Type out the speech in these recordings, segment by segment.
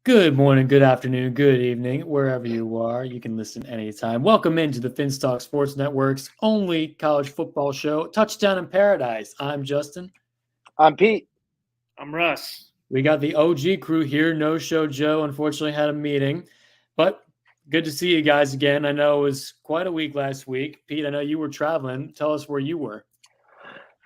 Good morning, good afternoon, good evening, wherever you are. You can listen anytime. Welcome into the Finstock Sports Network's only college football show, Touchdown in Paradise. I'm Justin. I'm Pete. I'm Russ. We got the OG crew here. No show Joe, unfortunately, had a meeting, but good to see you guys again. I know it was quite a week last week. Pete, I know you were traveling. Tell us where you were.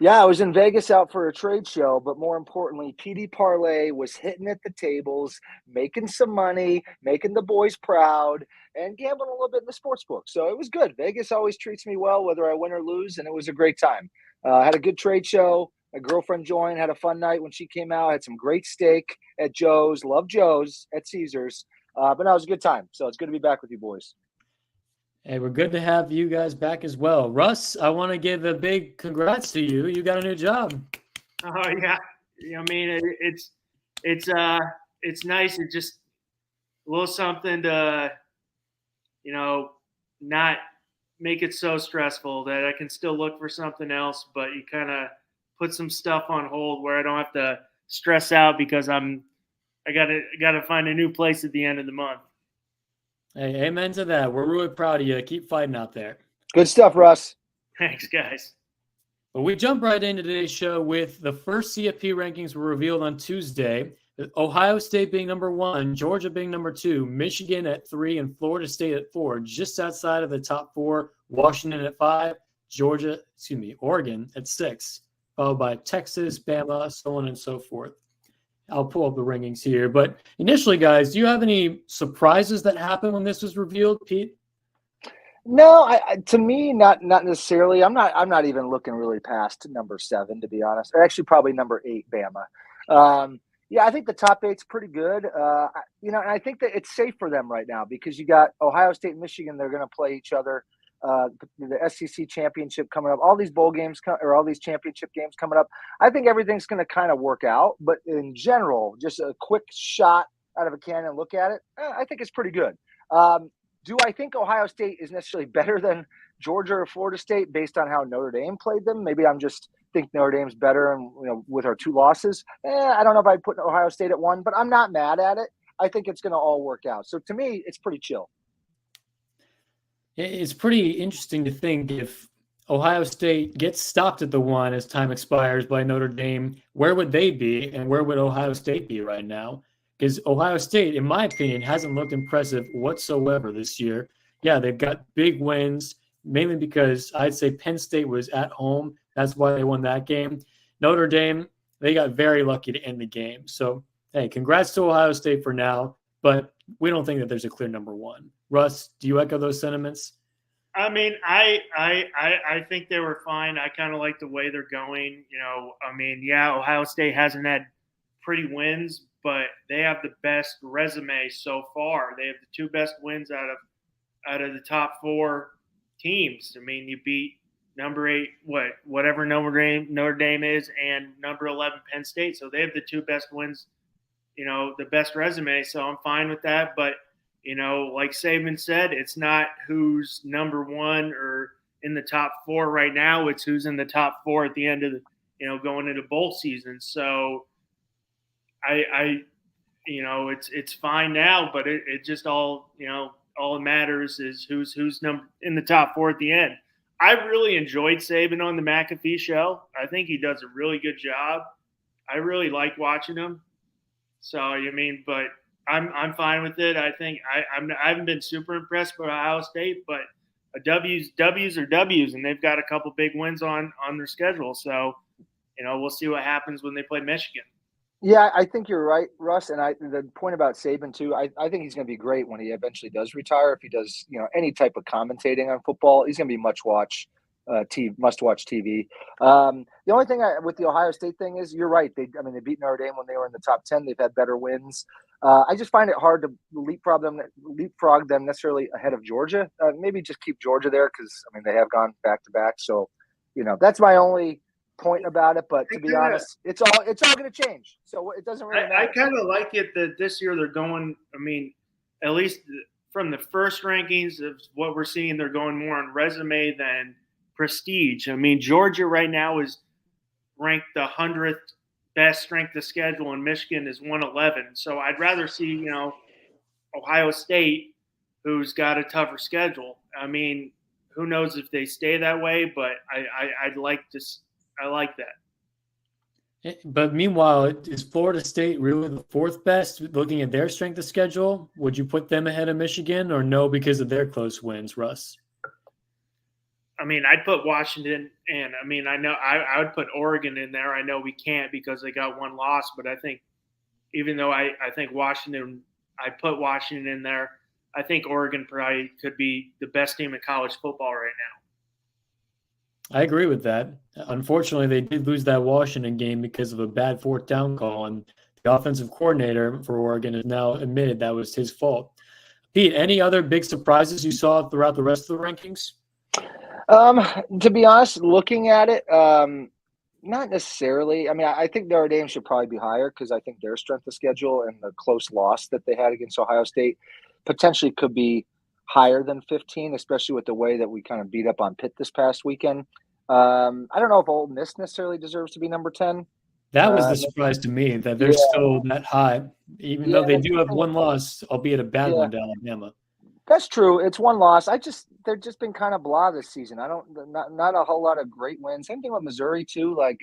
Yeah, I was in Vegas out for a trade show, but more importantly, PD Parlay was hitting at the tables, making some money, making the boys proud, and gambling a little bit in the sports book. So it was good. Vegas always treats me well, whether I win or lose, and it was a great time. I had a good trade show. My girlfriend joined, had a fun night when she came out, had some great steak at Joe's, love Joe's at Caesars. But no, it was a good time. So it's good to be back with you boys. Hey, we're good to have you guys back as well. Russ, I want to give a big congrats to you. You got a new job. Oh yeah, I mean it's nice. It's just a little something to not make it so stressful that I can still look for something else, but you kind of put some stuff on hold where I don't have to stress out because I gotta find a new place at the end of the month. Hey, amen to that. We're really proud of you. Keep fighting out there. Good stuff, Russ. Thanks, guys. Well, we jump right into today's show with the first CFP rankings were revealed on Tuesday. Ohio State being number 1, Georgia being number 2, Michigan at 3, and Florida State at 4, just outside of the top 4. Washington at 5, Oregon at 6, followed by Texas, Bama, so on and so forth. I'll pull up the rankings here. But initially, guys, do you have any surprises that happened when this was revealed, Pete? No, to me, not necessarily. I'm not even looking really past number 7, to be honest. Or actually, probably number 8, Bama. Yeah, I think the top 8's pretty good. And I think that it's safe for them right now because you got Ohio State and Michigan. They're going to play each other. The SEC championship coming up, all these bowl games or all these championship games coming up. I think everything's going to kind of work out. But in general, just a quick shot out of a cannon, look at it. I think it's pretty good. Do I think Ohio State is necessarily better than Georgia or Florida State based on how Notre Dame played them? Maybe I'm just think Notre Dame's better, and with our 2 losses, I don't know if I'd put Ohio State at 1, but I'm not mad at it. I think it's going to all work out. So to me, it's pretty chill. It's pretty interesting to think if Ohio State gets stopped at the 1 as time expires by Notre Dame, where would they be and where would Ohio State be right now? Because Ohio State, in my opinion, hasn't looked impressive whatsoever this year. Yeah, they've got big wins, mainly because I'd say Penn State was at home. That's why they won that game. Notre Dame, they got very lucky to end the game. So, hey, congrats to Ohio State for now, but we don't think that there's a clear number 1. Russ, do you echo those sentiments? I mean, I think they were fine. I kind of like the way they're going. Ohio State hasn't had pretty wins, but they have the best resume so far. They have the 2 best wins out of the top 4 teams. I mean, you beat number 8, whatever Notre Dame is, and number 11 Penn State. So they have the 2 best wins, the best resume. So I'm fine with that. But like Saban said, it's not who's number 1 or in the top 4 right now. It's who's in the top 4 at the end of the, going into bowl season. So it's fine now, but it just all it matters is who's number in the top 4 at the end. I really enjoyed Saban on the McAfee show. I think he does a really good job. I really like watching him. So but I'm fine with it. I think I haven't been super impressed with Ohio State, but W's are W's, and they've got a couple big wins on their schedule. So we'll see what happens when they play Michigan. Yeah, I think you're right, Russ. And the point about Saban too, I think he's going to be great when he eventually does retire. If he does, any type of commentating on football, he's going to be must watch TV. The only thing with the Ohio State thing is you're right. They beat Notre Dame when they were in the top 10. They've had better wins. I just find it hard to leapfrog them necessarily ahead of Georgia. Maybe just keep Georgia there because they have gone back to back. So, that's my only point about it. But to be honest, it's all going to change. So it doesn't really matter. I kind of like it that this year they're going. At least from the first rankings of what we're seeing, they're going more on resume than prestige. Georgia right now is ranked the 100th best strength of schedule in Michigan is 111. So I'd rather see, Ohio State, who's got a tougher schedule. I mean, who knows if they stay that way, but I like that. But meanwhile, is Florida State really the fourth best looking at their strength of schedule? Would you put them ahead of Michigan or no because of their close wins, Russ? I mean, I'd put Washington in. I mean, I know I would put Oregon in there. I know we can't because they got one loss, but I think even though I think Washington, I put Washington in there, I think Oregon probably could be the best team in college football right now. I agree with that. Unfortunately, they did lose that Washington game because of a bad fourth down call, and the offensive coordinator for Oregon has now admitted that was his fault. Pete, any other big surprises you saw throughout the rest of the rankings? To be honest, looking at it, not necessarily. I mean, I think Notre Dame should probably be higher because I think their strength of schedule and the close loss that they had against Ohio State potentially could be higher than 15, especially with the way that we kind of beat up on Pitt this past weekend. I don't know if Ole Miss necessarily deserves to be number 10. That was the surprise to me that they're still that high, even though they do have one loss, albeit a bad one to Alabama. That's true. It's one loss. They've just been kind of blah this season. Not a whole lot of great wins. Same thing with Missouri too. Like,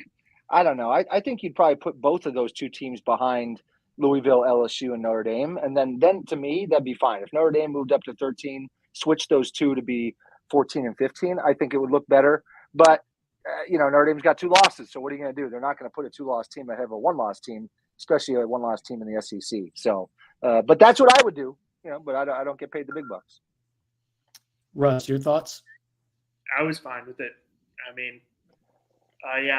I don't know. I think you'd probably put both of those two teams behind Louisville, LSU, and Notre Dame. And then to me, that'd be fine. If Notre Dame moved up to 13, switch those two to be 14 and 15, I think it would look better. But, Notre Dame's got 2 losses. So what are you going to do? They're not going to put a 2-loss team ahead of a 1-loss team, especially a 1-loss team in the SEC. So, but that's what I would do. But I don't get paid the big bucks. Russ, your thoughts? I was fine with it. I mean,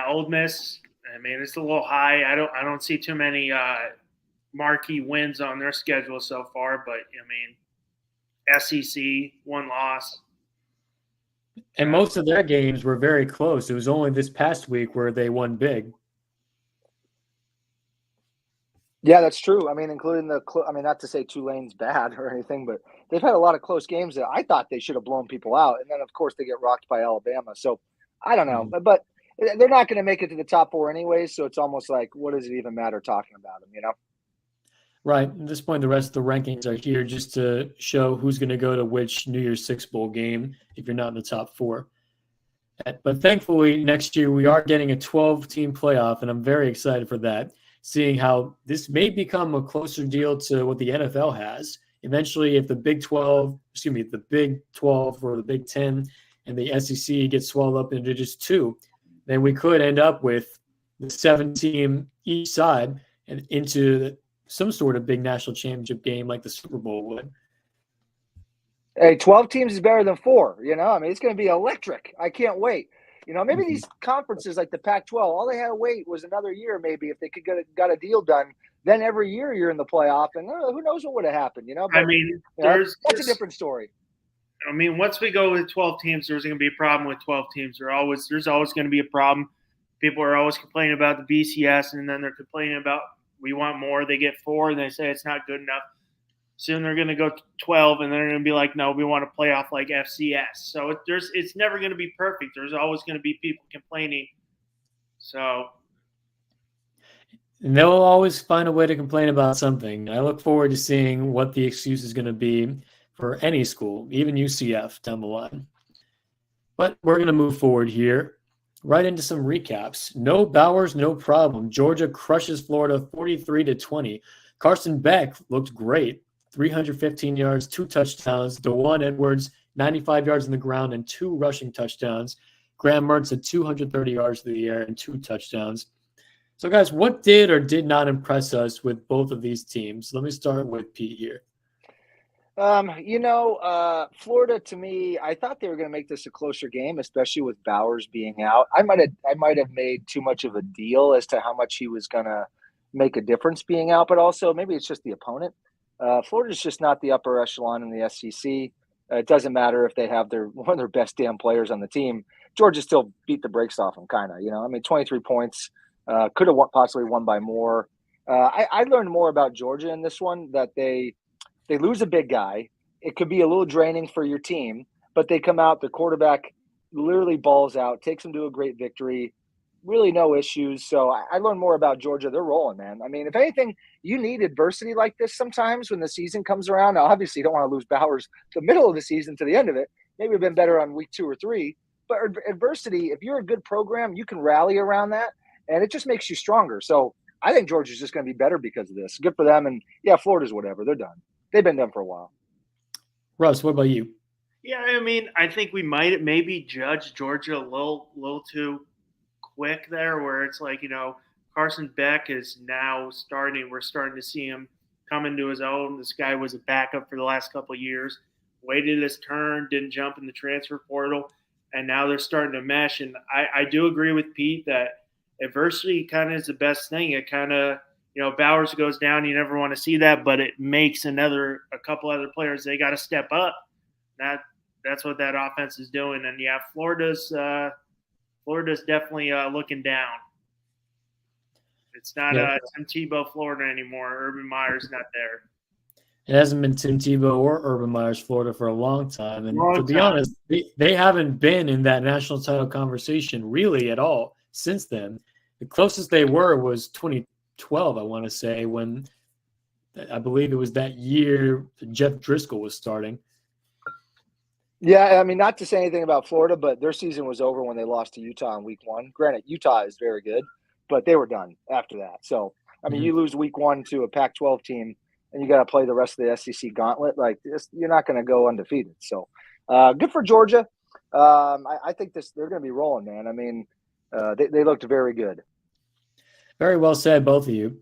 Ole Miss. I mean, it's a little high. I don't see too many marquee wins on their schedule so far. But I mean, SEC 1 loss, and most of their games were very close. It was only this past week where they won big. Yeah, that's true. I mean, including not to say Tulane's bad or anything, but they've had a lot of close games that I thought they should have blown people out. And then, of course, they get rocked by Alabama. So I don't know. Mm-hmm. But they're not going to make it to the top 4 anyways. So it's almost like, what does it even matter talking about them, Right. At this point, the rest of the rankings are here just to show who's going to go to which New Year's Six bowl game if you're not in the top 4. But thankfully, next year we are getting a 12-team playoff, and I'm very excited for that. Seeing how this may become a closer deal to what the NFL has. Eventually, if the Big 12 or the Big 10 and the SEC gets swallowed up into just 2, then we could end up with the 7-team each side and into some sort of big national championship game like the Super Bowl would. Hey, 12 teams is better than 4, I mean, it's going to be electric. I can't wait. Maybe these conferences like the Pac-12, all they had to wait was another year maybe if they could got a deal done. Then every year you're in the playoff, and who knows what would have happened, But, I mean, that's a different story. I mean, once we go with 12 teams, there's going to be a problem with 12 teams. There's always going to be a problem. People are always complaining about the BCS, and then they're complaining about we want more. They get 4, and they say it's not good enough. Soon they're going to go to 12, and they're going to be like, no, we want to play off like FCS. So it's never going to be perfect. There's always going to be people complaining. So and they'll always find a way to complain about something. I look forward to seeing what the excuse is going to be for any school, even UCF down the line. But we're going to move forward here, right into some recaps. No Bowers, no problem. Georgia crushes Florida 43-20. Carson Beck looked great. 315 yards, 2 touchdowns. DeJuan Edwards, 95 yards on the ground and 2 rushing touchdowns. Graham Mertz had 230 yards through the air and 2 touchdowns. So, guys, what did or did not impress us with both of these teams? Let me start with Pete here. Florida, to me, I thought they were going to make this a closer game, especially with Bowers being out. I might have made too much of a deal as to how much he was going to make a difference being out, but also maybe it's just the opponent. Florida's just not the upper echelon in the SEC. It doesn't matter if they have one of their best damn players on the team. Georgia still beat the brakes off them, kind of. I mean, 23 points. Could have possibly won by more. I learned more about Georgia in this one, that they lose a big guy. It could be a little draining for your team, but they come out, the quarterback literally balls out, takes them to a great victory. really no issues. So I learned more about Georgia. They're rolling, man. I mean, if anything, you need adversity like this sometimes when the season comes around. Now, obviously, you don't want to lose Bowers the middle of the season to the end of it. Maybe we've been better on week 2 or 3. But adversity, if you're a good program, you can rally around that, and it just makes you stronger. So I think Georgia's just going to be better because of this. Good for them. And, yeah, Florida's whatever. They're done. They've been done for a while. Russ, what about you? Yeah, I mean, I think we might maybe judge Georgia a little too quick there, where it's like, Carson Beck is now starting. We're starting to see him come into his own. This guy was a backup for the last couple of years, waited his turn, didn't jump in the transfer portal, and now they're starting to mesh. And I do agree with Pete that adversity kind of is the best thing. It kind of, Bowers goes down, you never want to see that, but it makes a couple other players, they got to step up. That's what that offense is doing. And yeah, Florida's definitely looking down. It's not Tim Tebow, Florida anymore. Urban Meyer's not there. It hasn't been Tim Tebow or Urban Meyer's Florida for a long time. And to be honest, they haven't been in that national title conversation really at all since then. The closest they were was 2012, I want to say, when I believe it was that year Jeff Driscoll was starting. Yeah, I mean, not to say anything about Florida, but their season was over when they lost to Utah in week 1. Granted, Utah is very good, but they were done after that. So, I mean, you lose week 1 to a Pac-12 team, and you got to play the rest of the SEC gauntlet. Like this, you're not going to go undefeated. So, good for Georgia. I think they're going to be rolling, man. I mean, they looked very good. Very well said, both of you.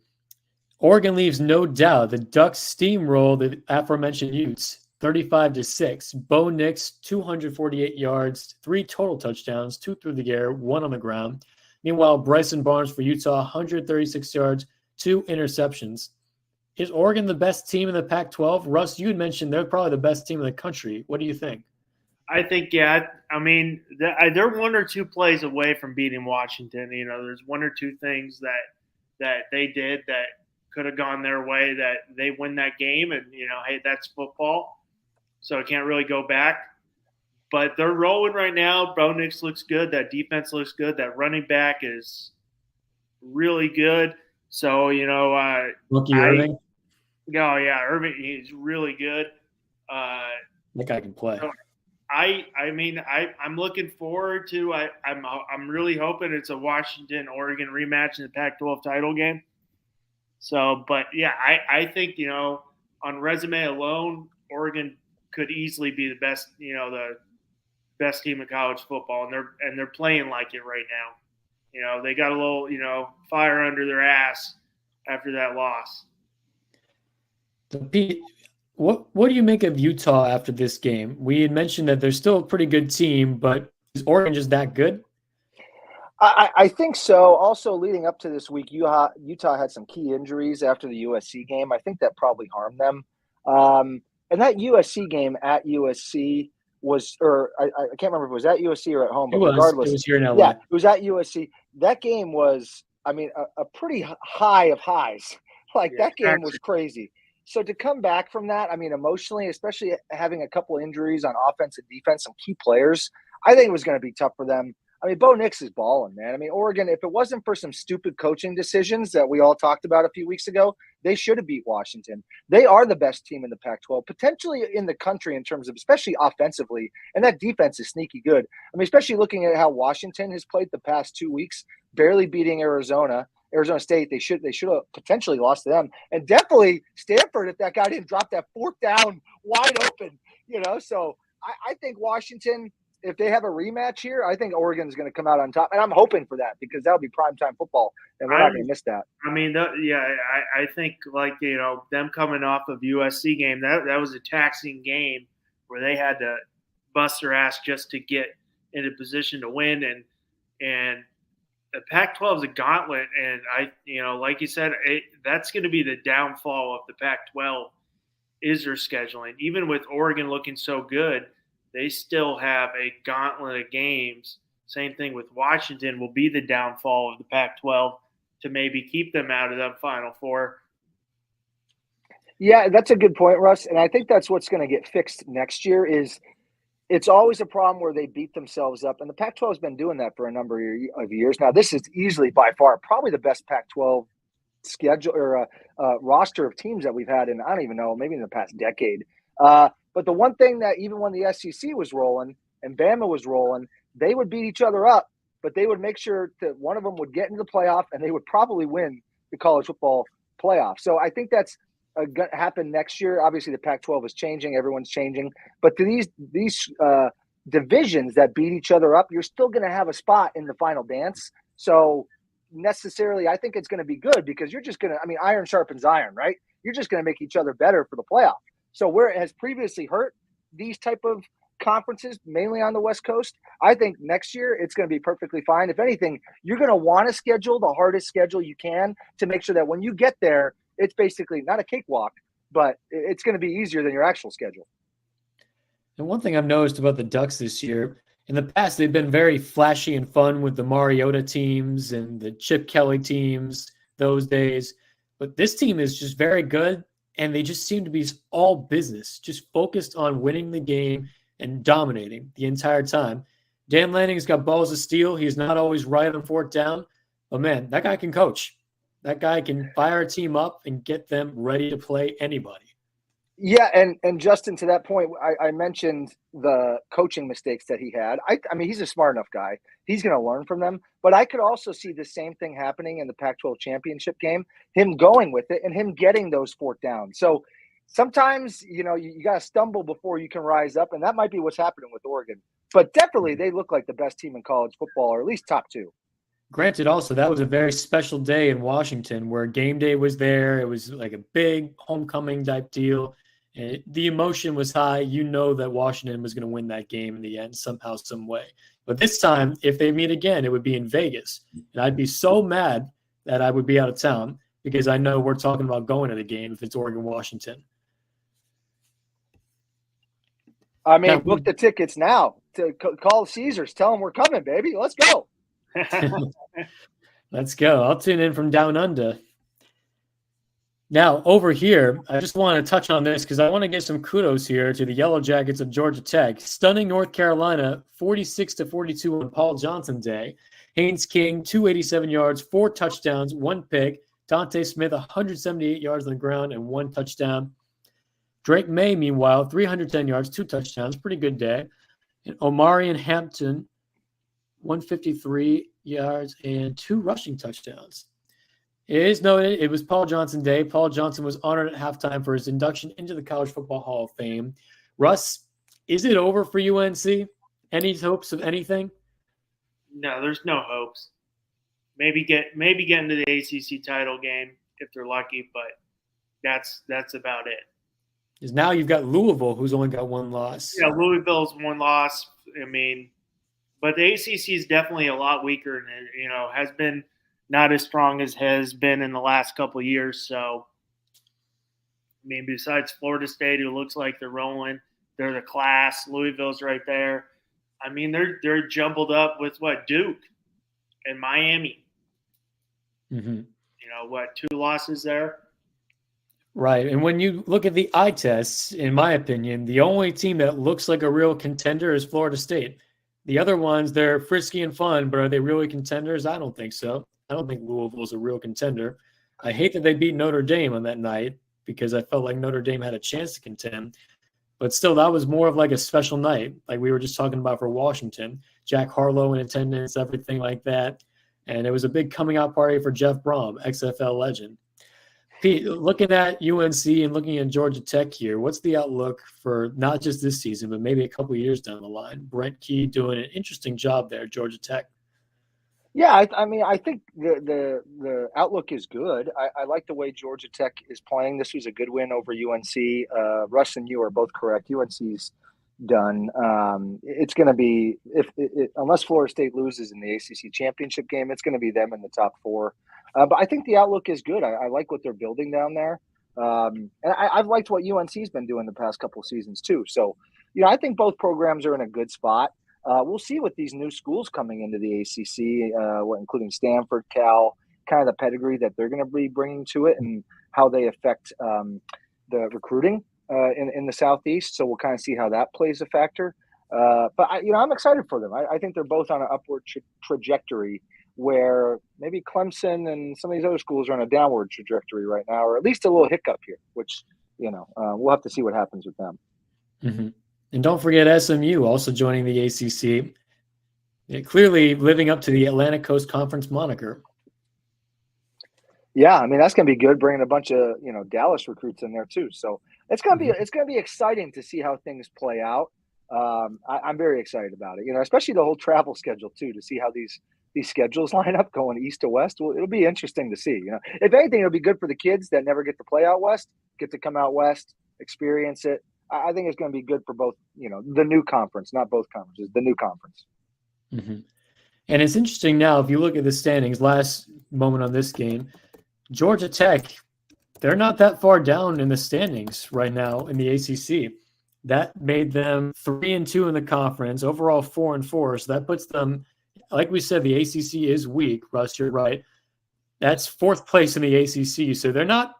Oregon leaves no doubt. The Ducks steamroll the aforementioned Utes 35-6. Bo Nix, 248 yards, 3 total touchdowns, 2 through the air, 1 on the ground. Meanwhile, Bryson Barnes for Utah, 136 yards, 2 interceptions. Is Oregon the best team in the Pac-12? Russ, you had mentioned they're probably the best team in the country. What do you think? I think, yeah. I mean, they're 1 or 2 plays away from beating Washington. There's 1 or 2 things that they did that could have gone their way, that they win that game, and hey, that's football. So it can't really go back. But they're rolling right now. Bo Nix looks good. That defense looks good. That running back is really good. So, Lucky Irving? Oh, yeah, Irving, he's really good. That guy can play. So I'm looking forward to I'm really hoping it's a Washington-Oregon rematch in the Pac-12 title game. So, but, yeah, I think, on resume alone, Oregon could easily be the best, the best team in college football, and they're playing like it right now. They got a little, fire under their ass after that loss. So Pete, what do you make of Utah after this game? We had mentioned that they're still a pretty good team, but is Oregon just that good? I think so. Also, leading up to this week, Utah had some key injuries after the USC game. I think that probably harmed them. And that USC game at USC was, or I can't remember if it was at USC or at home, but regardless. It was here in LA. Yeah, it was at USC. That game was, I mean, a pretty high of highs. Like, that game was crazy. So to come back from that, I mean, emotionally, especially having a couple injuries on offense and defense, some key players, I think it was going to be tough for them. I mean, Bo Nix is balling, man. I mean, Oregon, if it wasn't for some stupid coaching decisions that we all talked about a few weeks ago, they should have beat Washington. They are the best team in the Pac-12, potentially in the country in terms of, especially offensively, and that defense is sneaky good. I mean, especially looking at how Washington has played the past 2 weeks, barely beating Arizona State. They should have potentially lost to them, and definitely Stanford if that guy didn't drop that 4th down wide open. So I think Washington, if they have a rematch here, I think Oregon's going to come out on top, and I'm hoping for that because that'll be primetime football, and we're not going to miss that. I mean, I think them coming off of USC game, that was a taxing game where they had to bust their ass just to get in a position to win, and the Pac-12 is a gauntlet, and like you said, that's going to be the downfall of the Pac-12 is their scheduling. Even with Oregon looking so good, they still have a gauntlet of games. Same thing with Washington will be the downfall of the Pac-12 to maybe keep them out of the Final Four. Yeah, that's a good point, Russ. And I think that's what's going to get fixed next year is It's always a problem where they beat themselves up, and the Pac-12 has been doing that for a number of years now. This is easily by far probably the best Pac-12 schedule or roster of teams that we've had in, I don't even know, maybe in the past decade. But the one thing that even when the SEC was rolling and Bama was rolling, they would beat each other up, but they would make sure that one of them would get into the playoff and they would probably win the college football playoff. So I think that's going to happen next year. Obviously, the Pac-12 is changing. Everyone's changing. But to these divisions that beat each other up, you're still going to have a spot in the final dance. So necessarily, I think it's going to be good because you're just going to, iron sharpens iron, right? You're just going to make each other better for the playoff. So where it has previously hurt these type of conferences, mainly on the West Coast, I think next year it's going to be perfectly fine. If anything, you're going to want to schedule the hardest schedule you can to make sure that when you get there, it's basically not a cakewalk, but it's going to be easier than your actual schedule. And one thing I've noticed about the Ducks this year, in the past, they've been very flashy and fun with the Mariota teams and the Chip Kelly teams those days. But this team is just very good, and they just seem to be all business, just focused on winning the game and dominating the entire time. Dan Lanning's got balls of steel. He's not always right on fourth down, but man, that guy can coach. That guy can fire a team up and get them ready to play anybody. Yeah, and Justin, to that point, I mentioned the coaching mistakes that he had. I mean, he's a smart enough guy. He's going to learn from them. But I could also see the same thing happening in the Pac-12 championship game, him going with it and him getting those fourth downs. So sometimes, you got to stumble before you can rise up, and that might be what's happening with Oregon. But definitely they look like the best team in college football, or at least top two. Granted, also, that was a very special day in Washington where game day was there. It was like a big homecoming type deal. And the emotion was high. You know that Washington was going to win that game in the end somehow, some way. But this time, if they meet again, it would be in Vegas. And I'd be so mad that I would be out of town because I know we're talking about going to the game if it's Oregon-Washington. Book the tickets now. To call Caesars. Tell them we're coming, baby. Let's go. Let's go. I'll tune in from down under. Now, over here, I just want to touch on this because I want to give some kudos here to the Yellow Jackets of Georgia Tech. Stunning North Carolina, 46-42 on Paul Johnson Day. Haynes King, 287 yards, 4 touchdowns, 1 pick. Dante Smith, 178 yards on the ground and 1 touchdown. Drake May, meanwhile, 310 yards, 2 touchdowns. Pretty good day. And Omarion Hampton, 153 yards and 2 rushing touchdowns. It is noted it was Paul Johnson Day. Paul Johnson was honored at halftime for his induction into the College Football Hall of Fame. Russ, is it over for UNC? Any hopes of anything? No, there's no hopes. Maybe get into the ACC title game if they're lucky, but that's about it. Because now you've got Louisville, who's only got 1 loss. Yeah, Louisville's 1 loss. But the ACC is definitely a lot weaker, and has been not as strong as has been in the last couple of years. So, besides Florida State, who looks like they're rolling, they're the class. Louisville's right there. They're jumbled up with Duke and Miami. Mm-hmm. 2 losses there. Right. And when you look at the eye tests, in my opinion, the only team that looks like a real contender is Florida State. The other ones, they're frisky and fun, but are they really contenders? I don't think so. I don't think Louisville's a real contender. I hate that they beat Notre Dame on that night because I felt like Notre Dame had a chance to contend. But still, that was more of like a special night, like we were just talking about for Washington. Jack Harlow in attendance, everything like that. And it was a big coming out party for Jeff Brom, XFL legend. Pete, looking at UNC and looking at Georgia Tech here, what's the outlook for not just this season, but maybe a couple of years down the line? Brent Key doing an interesting job there at Georgia Tech. Yeah, I think the outlook is good. I like the way Georgia Tech is playing. This was a good win over UNC. Russ and you are both correct. UNC's done. It's going to be unless Florida State loses in the ACC championship game, it's going to be them in the top 4. But I think the outlook is good. I like what they're building down there, and I've liked what UNC's been doing the past couple of seasons too. So, I think both programs are in a good spot. We'll see with these new schools coming into the ACC, including Stanford, Cal, kind of the pedigree that they're going to be bringing to it and how they affect the recruiting in the Southeast. So we'll kind of see how that plays a factor. But I'm excited for them. I think they're both on an upward trajectory, where maybe Clemson and some of these other schools are on a downward trajectory right now, or at least a little hiccup here, which, we'll have to see what happens with them. Mm-hmm. And don't forget SMU also joining the ACC, clearly living up to the Atlantic Coast Conference moniker. Yeah, I mean, that's going to be good, bringing a bunch of, Dallas recruits in there too. So it's going to be exciting to see how things play out. I'm very excited about it, especially the whole travel schedule too, to see how these schedules line up going east to west. Well, it'll be interesting to see. If anything, it'll be good for the kids that never get to play out west, get to come out west, experience it. I think it's going to be good for both, the new conference, not both conferences, the new conference. Mm-hmm. And it's interesting now, if you look at the standings, last moment on this game, Georgia Tech, they're not that far down in the standings right now in the ACC. That made them 3-2 in the conference, overall 4-4. So that puts them, like we said, the ACC is weak. Russ, you're right. That's fourth place in the ACC. So they're not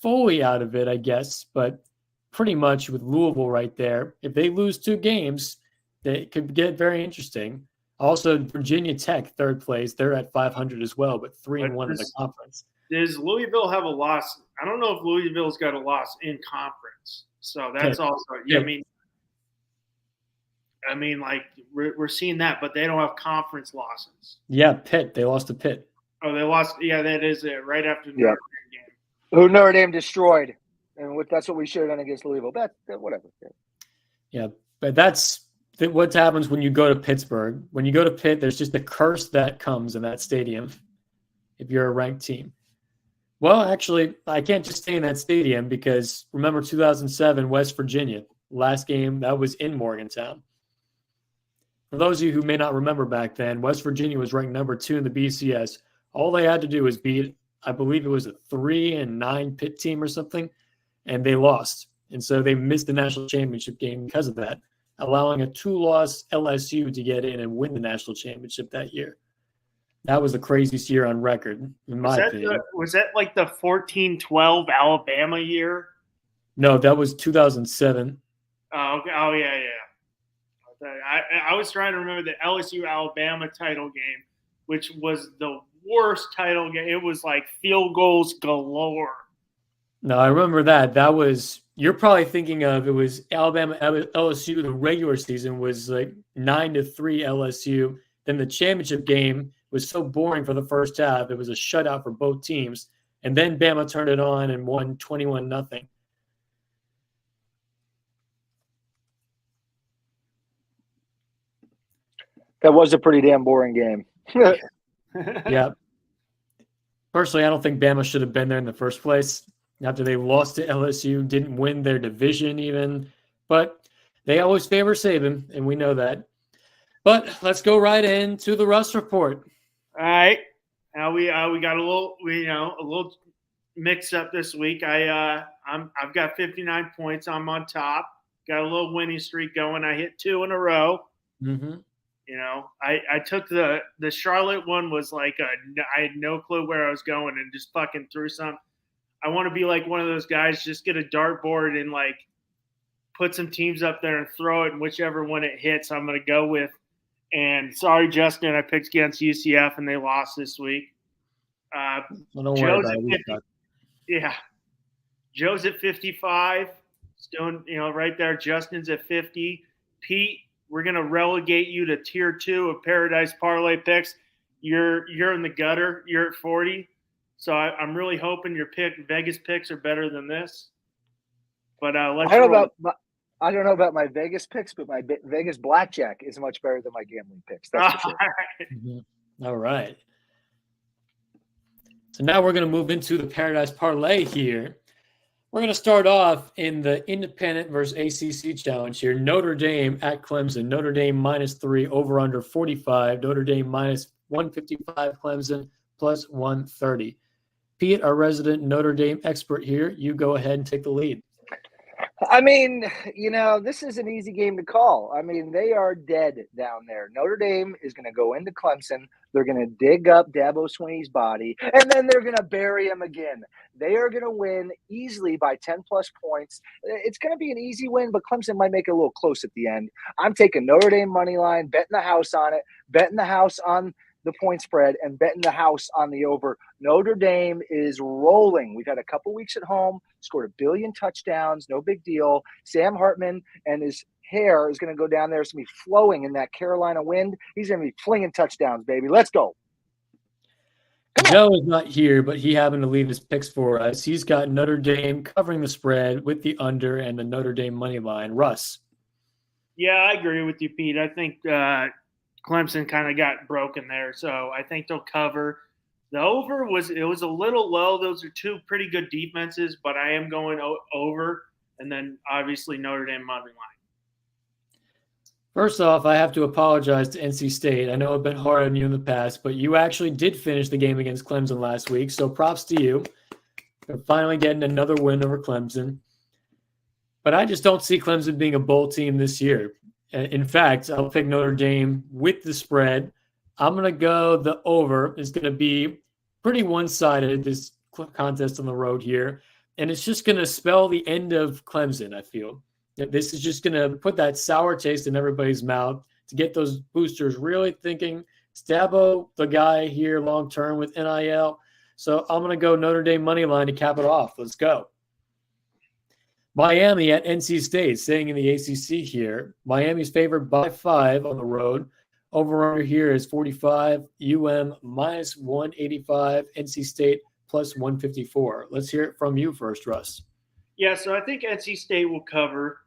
fully out of it, I guess, but pretty much with Louisville right there. If they lose 2 games, they could get very interesting. Also, Virginia Tech, third place. They're at 500 as well, but 3-1 in the conference. Does Louisville have a loss? I don't know if Louisville's got a loss in conference. So that's Pitt. also, yeah, I mean, like we're seeing that, but they don't have conference losses. Yeah, Pitt. They lost to Pitt. Oh, they lost. Yeah, that is it. Right after the Notre Dame game. Who Notre Dame destroyed, and that's what we should have done against Louisville. That whatever. Yeah, but that's what happens when you go to Pittsburgh. When you go to Pitt, there's just a curse that comes in that stadium if you're a ranked team. Well, actually, I can't just stay in that stadium because remember 2007, West Virginia, last game, that was in Morgantown. For those of you who may not remember back then, West Virginia was ranked number 2 in the BCS. All they had to do was beat, I believe it was a 3-9 Pitt team or something, and they lost. And so they missed the national championship game because of that, allowing a 2-loss LSU to get in and win the national championship that year. That was the craziest year on record, in my opinion. Was that like the 14-12 Alabama year? No, that was 2007. Oh, okay. Oh, yeah. I was trying to remember the LSU-Alabama title game, which was the worst title game. It was like field goals galore. No, I remember that. That was – you're probably thinking of it was Alabama-LSU. The regular season was like 9-3 LSU. Then the championship game was so boring for the first half. It was a shutout for both teams. And then Bama turned it on and won 21-0. That was a pretty damn boring game. Yeah. Personally, I don't think Bama should have been there in the first place. After they lost to LSU, didn't win their division even. But they always favor Saban, and we know that. But let's go right into the Russ Report. All right. Now we got a little mix up this week. I've got 59 points. I'm on top. Got a little winning streak going. I hit 2 in a row. Mm-hmm. I took the Charlotte one was like I had no clue where I was going and just fucking threw some. I want to be like one of those guys, just get a dartboard and like put some teams up there and throw it, and whichever one it hits, I'm going to go with. And sorry, Justin, I picked against UCF and they lost this week. Don't worry about it. Yeah. Joe's at 55. Stone, right there. Justin's at 50. Pete, we're going to relegate you to tier 2 of Paradise Parlay picks. You're in the gutter. You're at 40. So I'm really hoping your Vegas picks are better than this. But let's I don't know about my Vegas picks, but my Vegas blackjack is much better than my gambling picks. That's for sure. Mm-hmm. All right. So now we're going to move into the Paradise Parlay here. We're going to start off in the Independent versus ACC challenge here. Notre Dame at Clemson. Notre Dame -3, over under 45. Notre Dame -155. Clemson +130. Pete, our resident Notre Dame expert here, you go ahead and take the lead. I mean, this is an easy game to call. I mean, they are dead down there. Notre Dame is going to go into Clemson. They're going to dig up Dabo Swinney's body, and then they're going to bury him again. They are going to win easily by 10-plus points. It's going to be an easy win, but Clemson might make it a little close at the end. I'm taking Notre Dame money line, betting the house on it, betting the house on the point spread, and betting the house on the over. Notre Dame is rolling. We've had a couple weeks at home, scored 1 billion touchdowns, no big deal. Sam Hartman and his hair is going to go down there. It's going to be flowing in that Carolina wind. He's going to be flinging touchdowns, baby. Let's go. Joe is not here, but he happened to leave his picks for us. He's got Notre Dame covering the spread with the under and the Notre Dame money line. Russ. Yeah, I agree with you, Pete. I think Clemson kind of got broken there, so I think they'll cover. The over was a little low. Those are two pretty good defenses, but I am going over, and then obviously Notre Dame money line. Finally, I have to apologize to NC State. I know I've been hard on you in the past, but you actually did finish the game against Clemson last week, so props to you for finally getting another win over Clemson. But I just don't see Clemson being a bowl team this year. In fact, I'll pick Notre Dame with the spread. I'm going to go the over. It's going to be pretty one-sided, this contest on the road here. And it's just going to spell the end of Clemson, I feel. This is just going to put that sour taste in everybody's mouth to get those boosters really thinking, Dabo, the guy here long-term with NIL. So I'm going to go Notre Dame money line to cap it off. Let's go. Miami at NC State, staying in the ACC here. Miami's favored by 5 on the road. Over-under here is 45. UM minus 185. NC State plus 154. Let's hear it from you first, Russ. Yeah, so I think NC State will cover.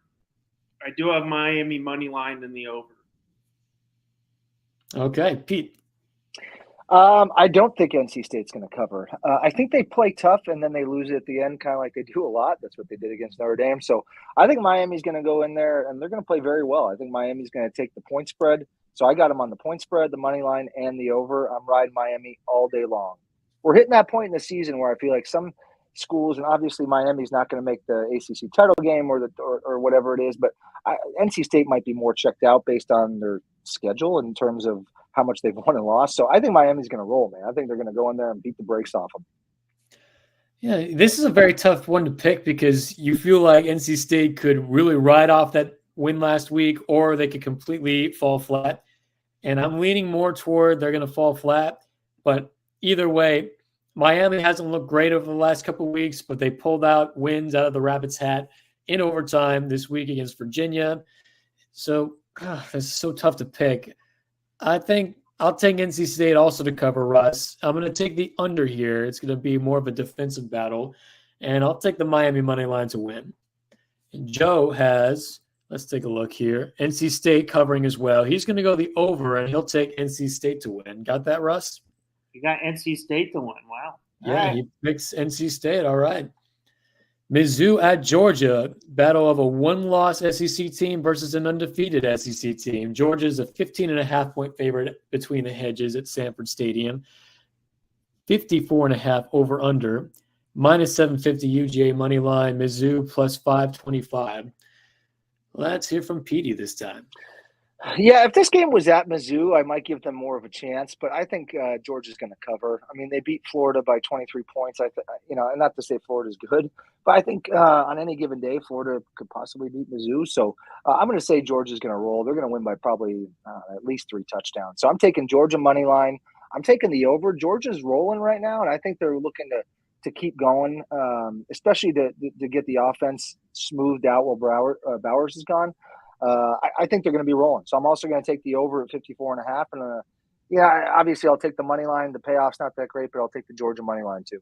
I do have Miami money line in the over. Okay, Pete. I don't think NC State's going to cover. I think they play tough and then they lose it at the end, kind of like they do a lot. That's what they did against Notre Dame. So I think Miami's going to go in there and they're going to play very well. I think Miami's going to take the point spread. So I got them on the point spread, the money line, and the over. I'm riding Miami all day long. We're hitting that point in the season where I feel like some schools, and obviously Miami's not going to make the ACC title game or whatever it is, but NC State might be more checked out based on their schedule in terms of how much they've won and lost. So I think Miami's going to roll, man. I think they're going to go in there and beat the brakes off them. Yeah, this is a very tough one to pick because you feel like NC State could really ride off that win last week or they could completely fall flat. And I'm leaning more toward they're going to fall flat. But either way, Miami hasn't looked great over the last couple of weeks, but they pulled out wins out of the Rapids hat in overtime this week against Virginia. So this is so tough to pick. I think I'll take NC State also to cover, Russ. I'm going to take the under here. It's going to be more of a defensive battle. And I'll take the Miami money line to win. And Joe has, let's take a look here, NC State covering as well. He's going to go the over, and he'll take NC State to win. Got that, Russ? You got NC State to win. Wow. Yeah, he picks NC State. All right. Mizzou at Georgia, battle of a one-loss SEC team versus an undefeated SEC team. Georgia's a 15.5-point favorite between the hedges at Sanford Stadium. 54.5 over-under. Minus 750 UGA money line. Mizzou plus 525. Let's hear from Petey this time. Yeah, if this game was at Mizzou, I might give them more of a chance, but I think Georgia's going to cover. I mean, they beat Florida by 23 points. And not to say Florida's good, but I think on any given day, Florida could possibly beat Mizzou. So I'm going to say Georgia's going to roll. They're going to win by probably at least 3 touchdowns. So I'm taking Georgia money line. I'm taking the over. Georgia's rolling right now, and I think they're looking to keep going, especially to get the offense smoothed out while Bowers is gone. I think they're going to be rolling. So I'm also going to take the over at 54.5. And obviously I'll take the money line. The payoff's not that great, but I'll take the Georgia money line too.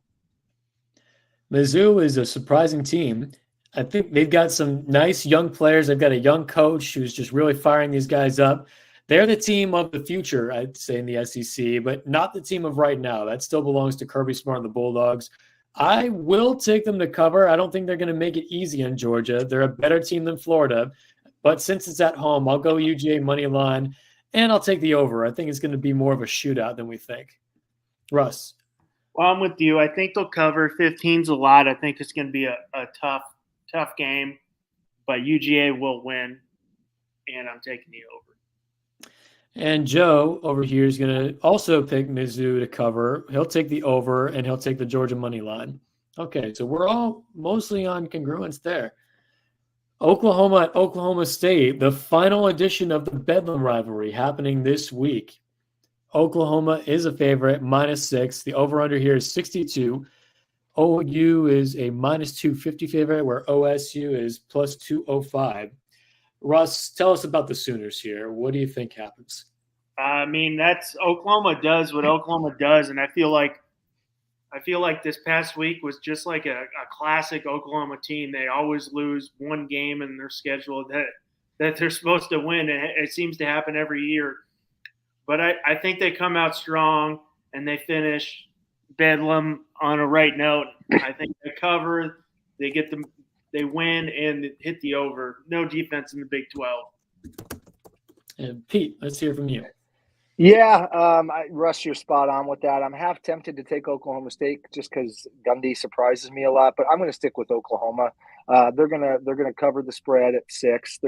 Mizzou is a surprising team. I think they've got some nice young players. They've got a young coach who's just really firing these guys up. They're the team of the future, I'd say, in the SEC, but not the team of right now. That still belongs to Kirby Smart and the Bulldogs. I will take them to cover. I don't think they're going to make it easy on Georgia. They're a better team than Florida. But since it's at home, I'll go UGA money line, and I'll take the over. I think it's going to be more of a shootout than we think. Russ. Well, I'm with you. I think they'll cover. 15's a lot. I think it's going to be a tough game. but UGA will win, and I'm taking the over. And Joe over here is going to also pick Mizzou to cover. He'll take the over, and he'll take the Georgia money line. Okay, so we're all mostly on congruence there. Oklahoma at Oklahoma State, the final edition of the Bedlam rivalry happening this week. Oklahoma is a favorite, -6. The over-under here is 62. OU is a -250 favorite, where OSU is +205. Russ, tell us about the Sooners here. What do you think happens? I mean, that's Oklahoma does what Oklahoma does, and I feel like this past week was just like a classic Oklahoma team. They always lose one game in their schedule that they're supposed to win, and it seems to happen every year. But I think they come out strong and they finish Bedlam on a right note. I think they cover, they win and hit the over. No defense in the Big 12. And Pete, let's hear from you. Yeah, Russ, you're spot on with that. I'm half tempted to take Oklahoma State just because Gundy surprises me a lot, but I'm going to stick with Oklahoma. They're gonna cover the spread at 6.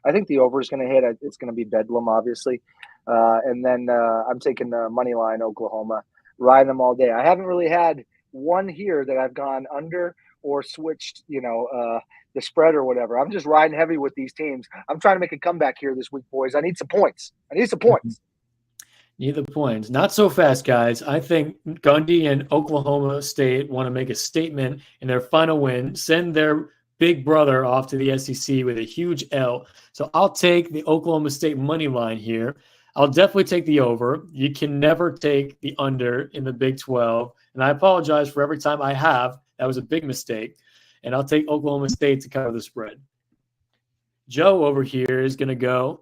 I think the over is going to hit. It's going to be Bedlam, obviously, and then I'm taking the money line Oklahoma, riding them all day. I haven't really had one here that I've gone under or switched, the spread or whatever. I'm just riding heavy with these teams. I'm trying to make a comeback here this week, boys. I need some points. Need the points. Not so fast, guys. I think Gundy and Oklahoma State want to make a statement in their final win, send their big brother off to the SEC with a huge L. So I'll take the Oklahoma State money line here. I'll definitely take the over. You can never take the under in the Big 12. And I apologize for every time I have. That was a big mistake. And I'll take Oklahoma State to cover the spread. Joe over here is going to go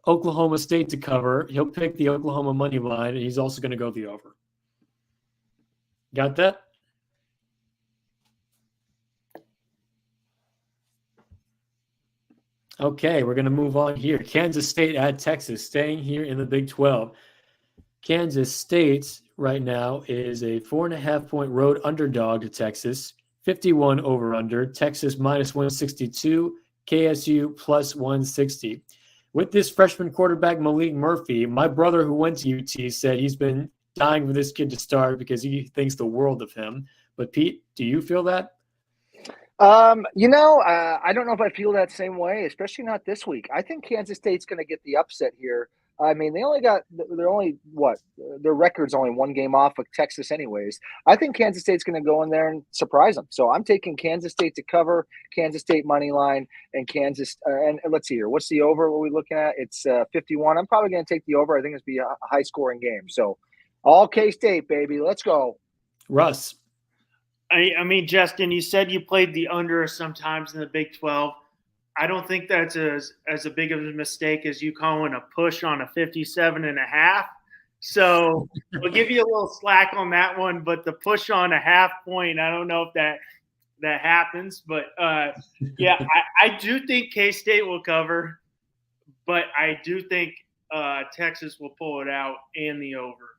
Oklahoma State to cover. He'll pick the Oklahoma money line, and he's also going to go the over. Got that? Okay, we're going to move on here. Kansas State at Texas, staying here in the Big 12. Kansas State right now is a 4.5-point road underdog to Texas, 51 over-under. Texas -162, KSU +160. With this freshman quarterback, Malik Murphy, my brother who went to UT said he's been dying for this kid to start because he thinks the world of him. But Pete, do you feel that? I don't know if I feel that same way, especially not this week. I think Kansas State's going to get the upset here. I mean, their record's only one game off of Texas anyways. I think Kansas State's going to go in there and surprise them. So I'm taking Kansas State to cover, Kansas State money line, and Kansas. And let's see here. What's the over? What are we looking at? It's 51. I'm probably going to take the over. I think it's be a high scoring game. So all K-State, baby. Let's go. Russ. I mean, Justin, you said you played the under sometimes in the Big 12. I don't think that's as a big of a mistake as you calling a push on a 57.5. So we'll give you a little slack on that one, but the push on a half point, I don't know if that happens. But, yeah, I do think K-State will cover, but I do think Texas will pull it out and the over.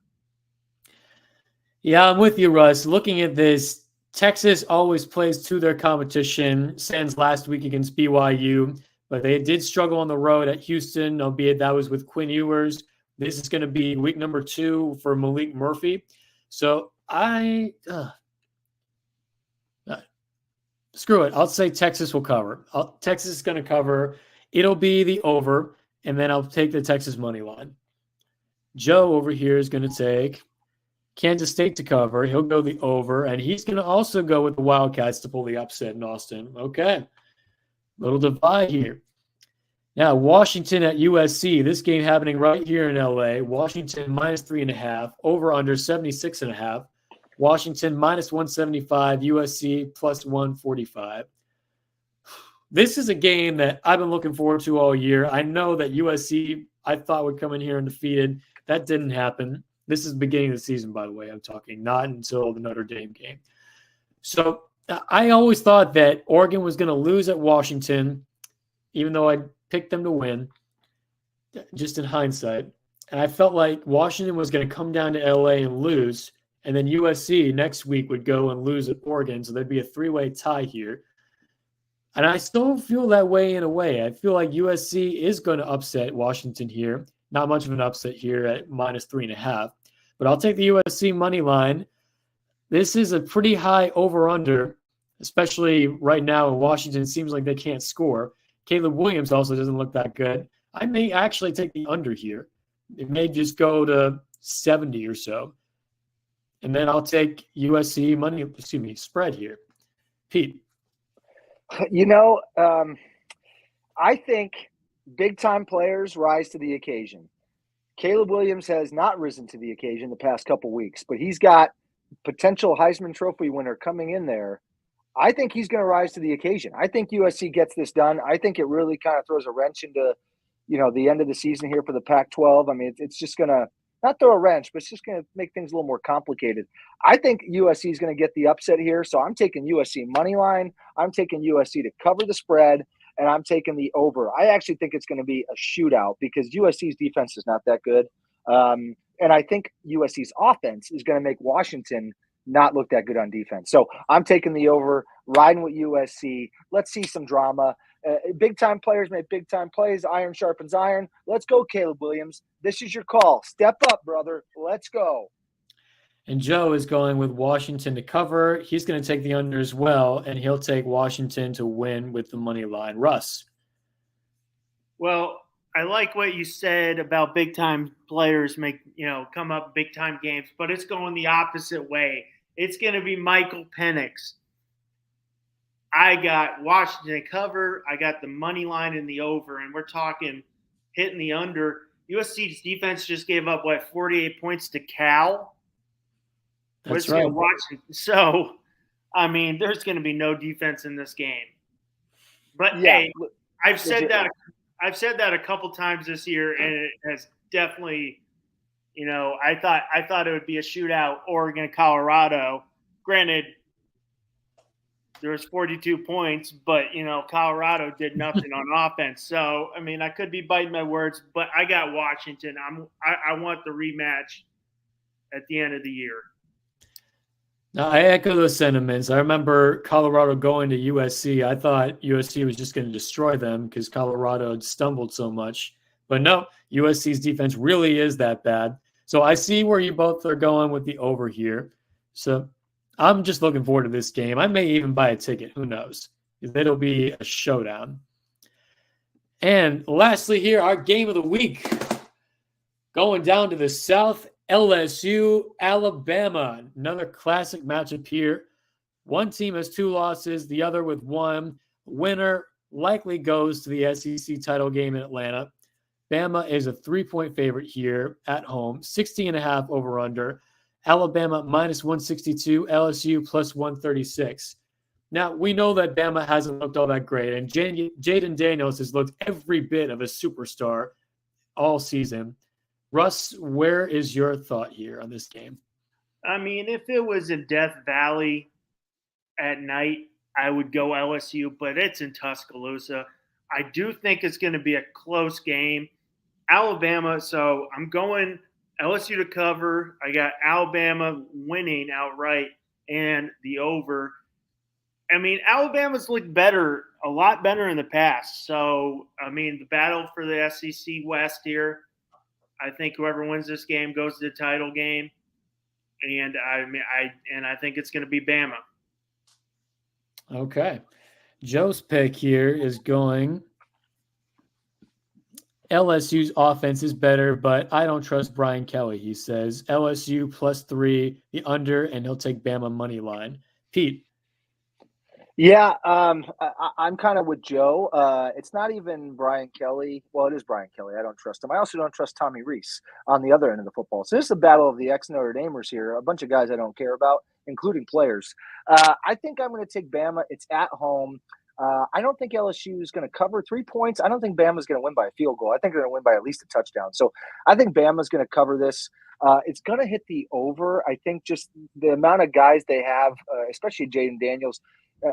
Yeah, I'm with you, Russ. Looking at this, Texas always plays to their competition, sans last week against BYU, but they did struggle on the road at Houston, albeit that was with Quinn Ewers. This is going to be week number 2 for Malik Murphy. So screw it. I'll say Texas will cover. Texas is going to cover. It'll be the over, and then I'll take the Texas money line. Joe over here is going to take Kansas State to cover. He'll go the over, and he's going to also go with the Wildcats to pull the upset in Austin. Okay. Little divide here. Now, Washington at USC. This game happening right here in LA. Washington -3.5, over under 76.5. Washington -175, USC +145. This is a game that I've been looking forward to all year. I know that USC I thought would come in here undefeated. That didn't happen. This is the beginning of the season, by the way, I'm talking, not until the Notre Dame game. So I always thought that Oregon was going to lose at Washington, even though I picked them to win, just in hindsight. And I felt like Washington was going to come down to LA and lose, and then USC next week would go and lose at Oregon, so there'd be a 3-way tie here. And I still feel that way in a way. I feel like USC is going to upset Washington here. Not much of an upset here at -3.5. But I'll take the USC money line. This is a pretty high over-under, especially right now in Washington. It seems like they can't score. Caleb Williams also doesn't look that good. I may actually take the under here. It may just go to 70 or so. And then I'll take USC spread here. Pete. I think big-time players rise to the occasion. Caleb Williams has not risen to the occasion the past couple weeks, but he's got potential Heisman Trophy winner coming in there. I think he's going to rise to the occasion. I think USC gets this done. I think it really kind of throws a wrench into, the end of the season here for the Pac-12. I mean, it's just going to not throw a wrench, but it's just going to make things a little more complicated. I think USC is going to get the upset here, so I'm taking USC money line. I'm taking USC to cover the spread, and I'm taking the over. I actually think it's going to be a shootout because USC's defense is not that good. And I think USC's offense is going to make Washington not look that good on defense. So I'm taking the over, riding with USC. Let's see some drama. Big-time players make big-time plays. Iron sharpens iron. Let's go, Caleb Williams. This is your call. Step up, brother. Let's go. And Joe is going with Washington to cover. He's going to take the under as well, and he'll take Washington to win with the money line. Russ. Well, I like what you said about big-time players come up big-time games, but it's going the opposite way. It's going to be Michael Penix. I got Washington cover. I got the money line in the over, and we're talking hitting the under. USC's defense just gave up, 48 points to Cal? That's right. So, I mean, there's going to be no defense in this game. But, yeah. Hey, I've said that a couple times this year, and it has definitely, I thought it would be a shootout, Oregon, Colorado. Granted, there was 42 points, but, Colorado did nothing on offense. So, I mean, I could be biting my words, but I got Washington. I want the rematch at the end of the year. Now, I echo those sentiments. I remember Colorado going to USC. I thought USC was just going to destroy them because Colorado had stumbled so much. But no, USC's defense really is that bad. So I see where you both are going with the over here. So I'm just looking forward to this game. I may even buy a ticket. Who knows? It'll be a showdown. And lastly here, our game of the week. Going down to the South, LSU, Alabama. Another classic matchup here. One team has 2 losses, the other with 1. Winner likely goes to the SEC title game in Atlanta. Bama is a 3-point favorite here at home, 60.5 over under. Alabama -162, LSU +136. Now, we know that Bama hasn't looked all that great, and Jaden Daniels has looked every bit of a superstar all season. Russ, where is your thought here on this game? I mean, if it was in Death Valley at night, I would go LSU, but it's in Tuscaloosa. I do think it's going to be a close game. Alabama, so I'm going LSU to cover. I got Alabama winning outright and the over. I mean, Alabama's looked better, a lot better in the past. So, I mean, the battle for the SEC West here, I think whoever wins this game goes to the title game. And I think it's going to be Bama. Okay. Joe's pick here is going LSU's offense is better, but I don't trust Brian Kelly, he says. LSU +3, the under, and he'll take Bama money line. Pete. Yeah, I'm kind of with Joe. It's not even Brian Kelly. Well, it is Brian Kelly. I don't trust him. I also don't trust Tommy Rees on the other end of the football. So this is a battle of the ex-Notre Damers here, a bunch of guys I don't care about, including players. I think I'm going to take Bama. It's at home. I don't think LSU is going to cover 3 points. I don't think Bama's going to win by a field goal. I think they're going to win by at least a touchdown. So I think Bama's going to cover this. It's going to hit the over. I think just the amount of guys they have, especially Jaden Daniels,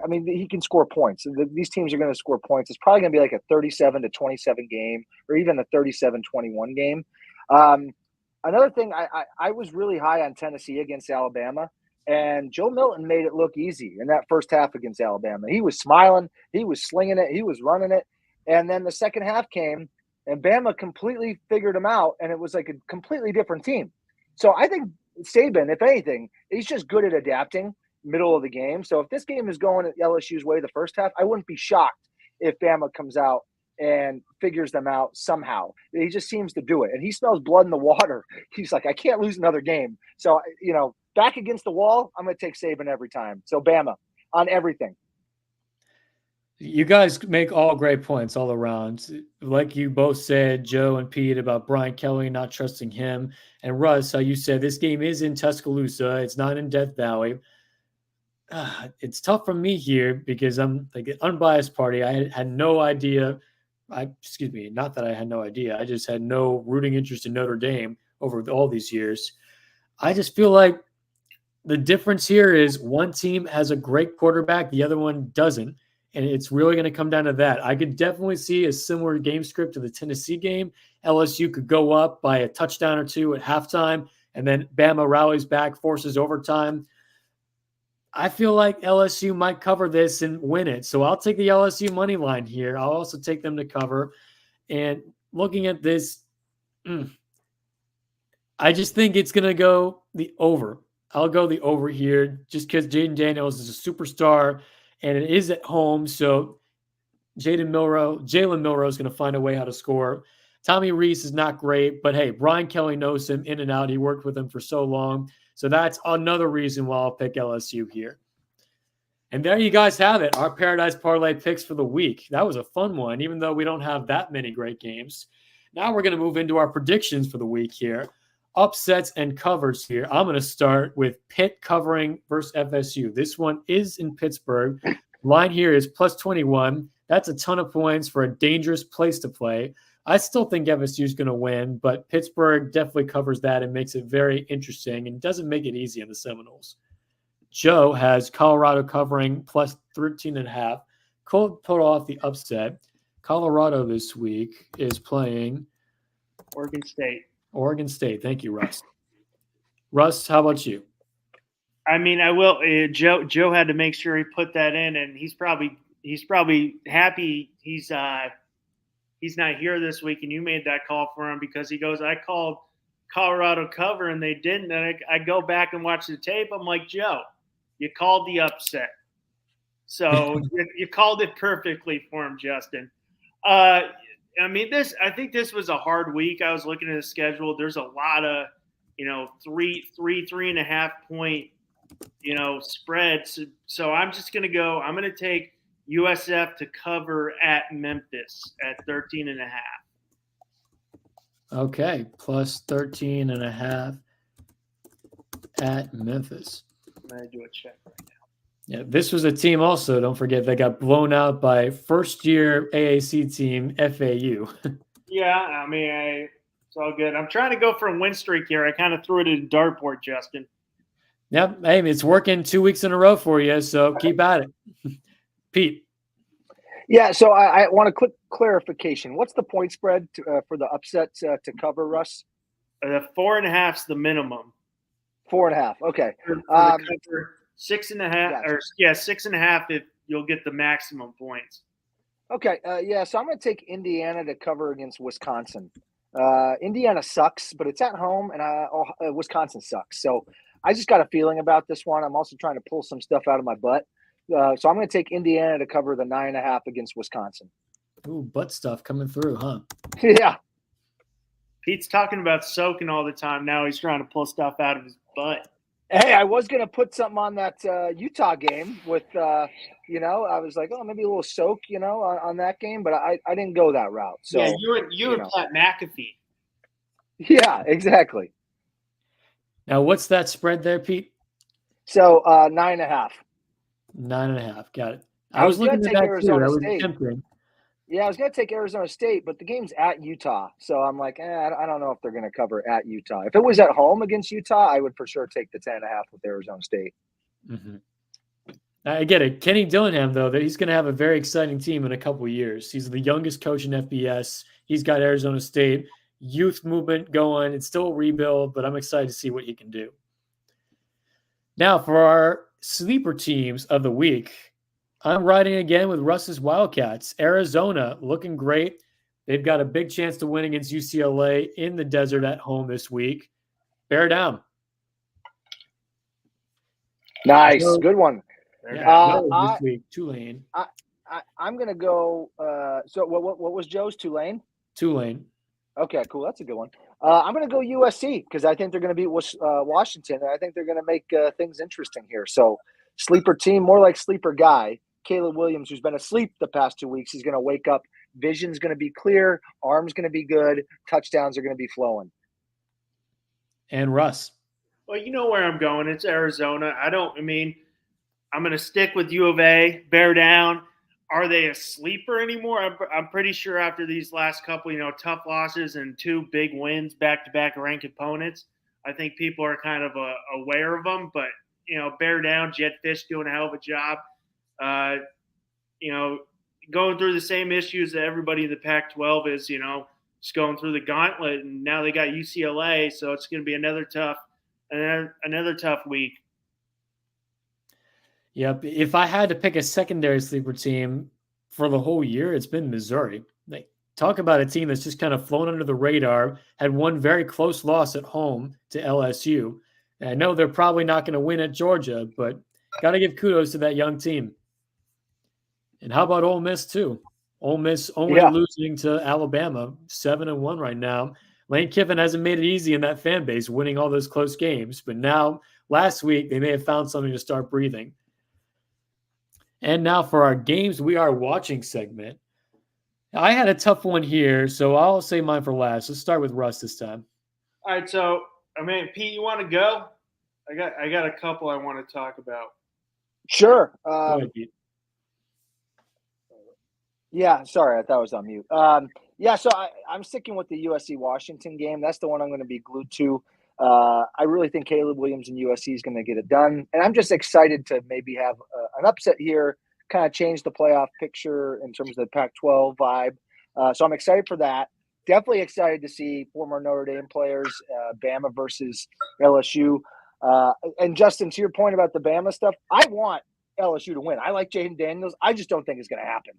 I mean, he can score points. These teams are going to score points. It's probably going to be like a 37-27 game or even a 37-21 game. Another thing, I was really high on Tennessee against Alabama. And Joe Milton made it look easy in that first half against Alabama. He was smiling, he was slinging it, he was running it. And then the second half came, and Bama completely figured him out, and it was like a completely different team. So I think Saban, if anything, he's just good at adapting middle of the game. So if this game is going LSU's way the first half, I wouldn't be shocked if Bama comes out and figures them out somehow. He just seems to do it. And he smells blood in the water. He's like, I can't lose another game. So, back against the wall, I'm going to take Saban every time. So Bama on everything. You guys make all great points all around. Like you both said, Joe and Pete, about Brian Kelly not trusting him. And Russ, how you said this game is in Tuscaloosa. It's not in Death Valley. It's tough for me here because I'm like an unbiased party. I had no idea. Not that I had no idea. I just had no rooting interest in Notre Dame over all these years. I just feel like the difference here is one team has a great quarterback, the other one doesn't. And it's really going to come down to that. I could definitely see a similar game script to the Tennessee game. LSU could go up by a touchdown or two at halftime, and then Bama rallies back, forces overtime. I feel like LSU might cover this and win it. So I'll take the LSU money line here. I'll also take them to cover. And looking at this, I just think it's going to go the over. I'll go the over here just because Jaden Daniels is a superstar and it is at home. So Jalen Milroe is going to find a way how to score. Tommy Reese is not great, but hey, Brian Kelly knows him in and out. He worked with him for so long. So that's another reason why I'll pick LSU here. And there you guys have it, our Paradise Parlay picks for the week. That was a fun one, even though we don't have that many great games. Now we're going to move into our predictions for the week here. Upsets and covers here. I'm going to start with Pitt covering versus FSU. This one is in Pittsburgh. Line here is plus 21. That's a ton of points for a dangerous place to play. I still think FSU is going to win, but Pittsburgh definitely covers that and makes it very interesting and doesn't make it easy on the Seminoles. Joe has Colorado covering plus 13.5. Cold pulled off the upset. Colorado this week is playing Oregon State. Oregon State. Thank you, Russ. Russ, how about you? I mean, I will. Joe had to make sure he put that in, and he's probably happy he's not here this week, and you made that call for him because he goes, I called Colorado cover and they didn't. And I go back and watch the tape. I'm like, Joe, you called the upset. So you called it perfectly for him, Justin. I think this was a hard week. I was looking at the schedule. There's a lot of, 3.5 point, spreads. So I'm just going to go, I'm going to take USF to cover at Memphis at 13.5. Okay, plus 13.5 at Memphis. I'm going to do a check right now. Yeah, this was a team also, don't forget, that got blown out by first-year AAC team FAU. Yeah, I mean, it's all good. I'm trying to go for a win streak here. I kind of threw it in dartboard, Justin. Yep, hey, it's working 2 weeks in a row for you, so keep at it. Pete. Yeah, so I want a quick clarification. What's the point spread for the upset to cover, Russ? 4.5 is the minimum. 4.5. Okay. For the cover, 6.5, gotcha. 6.5 if you'll get the maximum points. Okay. So I'm going to take Indiana to cover against Wisconsin. Indiana sucks, but it's at home, and Wisconsin sucks. So I just got a feeling about this one. I'm also trying to pull some stuff out of my butt. So I'm going to take Indiana to cover the 9.5 against Wisconsin. Ooh, butt stuff coming through, huh? Yeah. Pete's talking about soaking all the time. Now he's trying to pull stuff out of his butt. Hey, I was going to put something on that Utah game with, I was like, maybe a little soak, on that game, but I didn't go that route. So yeah, you and Pat McAfee. Yeah, exactly. Now, what's that spread there, Pete? So 9.5. 9.5. Got it. I was looking at that Arizona too. State. That was tempting. Yeah, I was going to take Arizona State, but the game's at Utah. So I'm like, I don't know if they're going to cover at Utah. If it was at home against Utah, I would for sure take the 10.5 with Arizona State. Mm-hmm. I get it. Kenny Dillingham, though, that he's going to have a very exciting team in a couple of years. He's the youngest coach in FBS. He's got Arizona State youth movement going. It's still a rebuild, but I'm excited to see what he can do. Now for our sleeper teams of the week, I'm riding again with Russ's Wildcats. Arizona looking great. They've got a big chance to win against UCLA in the desert at home this week. Bear down. Nice. So, Good one. this week, Tulane. I'm going to go. So what was Joe's? Tulane? Tulane. Okay, cool. That's a good one. I'm going to go USC because I think they're going to beat Washington, and I think they're going to make things interesting here. So sleeper team, more like sleeper guy. Caleb Williams, who's been asleep the past 2 weeks, he's going to wake up. Vision's going to be clear. Arm's going to be good. Touchdowns are going to be flowing. And Russ. Well, you know where I'm going. It's Arizona. I'm going to stick with U of A. Bear down. Are they a sleeper anymore? I'm pretty sure after these last couple, tough losses and 2 big wins, back-to-back ranked opponents, I think people are kind of aware of them. But, bear down. Jetfish doing a hell of a job. Going through the same issues that everybody in the Pac-12 is, just going through the gauntlet. And now they got UCLA, so it's going to be another tough week. Yep. If I had to pick a secondary sleeper team for the whole year, it's been Missouri. Like, talk about a team that's just kind of flown under the radar, had one very close loss at home to LSU. And I know they're probably not going to win at Georgia, but got to give kudos to that young team. And how about Ole Miss too? Ole Miss only losing to Alabama, 7-1 right now. Lane Kiffin hasn't made it easy in that fan base, winning all those close games. But now, last week, they may have found something to start breathing. And now for our games we are watching segment. I had a tough one here, so I'll say mine for last. Let's start with Russ this time. All right, so Pete, you want to go? I got a couple I want to talk about. Sure. Go ahead, Pete. Yeah, sorry, I thought I was on mute. So I'm sticking with the USC Washington game. That's the one I'm going to be glued to. I really think Caleb Williams and USC is going to get it done. And I'm just excited to maybe have an upset here, kind of change the playoff picture in terms of the Pac-12 vibe. So I'm excited for that. Definitely excited to see former Notre Dame players, Bama versus LSU. And Justin, to your point about the Bama stuff, I want LSU to win. I like Jaden Daniels. I just don't think it's going to happen.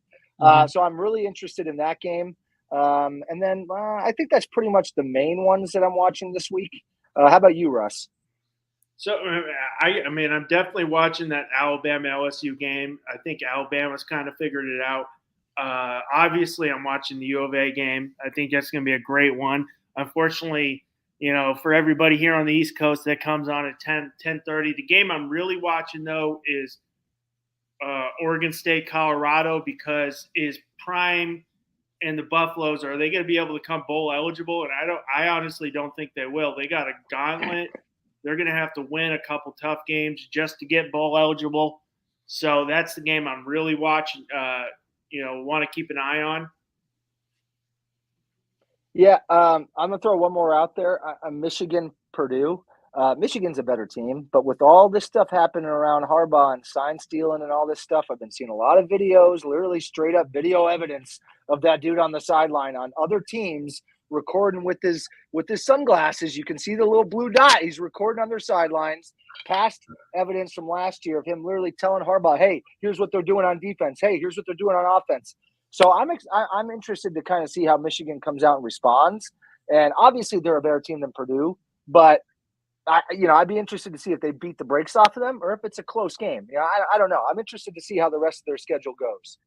So I'm really interested in that game. And then I think that's pretty much the main ones that I'm watching this week. How about you, Russ? So, I'm definitely watching that Alabama-LSU game. I think Alabama's kind of figured it out. Obviously, I'm watching the U of A game. I think that's going to be a great one. Unfortunately, for everybody here on the East Coast, that comes on at 10:30. The game I'm really watching, though, is Oregon State, Colorado, because is Prime and the Buffaloes, are they going to be able to come bowl eligible? And I honestly don't think they will. They got a gauntlet. They're going to have to win a couple tough games just to get bowl eligible. So that's the game I'm really watching, want to keep an eye on. Yeah, I'm going to throw one more out there. Michigan, Purdue. Michigan's a better team, but with all this stuff happening around Harbaugh and sign stealing and all this stuff, I've been seeing a lot of videos, literally straight up video evidence of that dude on the sideline on other teams recording with his sunglasses. You can see the little blue dot. He's recording on their sidelines. Past evidence from last year of him literally telling Harbaugh, "Hey, here's what they're doing on defense. Hey, here's what they're doing on offense." So I'm interested to kind of see how Michigan comes out and responds. And obviously, they're a better team than Purdue, but I'd be interested to see if they beat the brakes off of them or if it's a close game. I don't know. I'm interested to see how the rest of their schedule goes.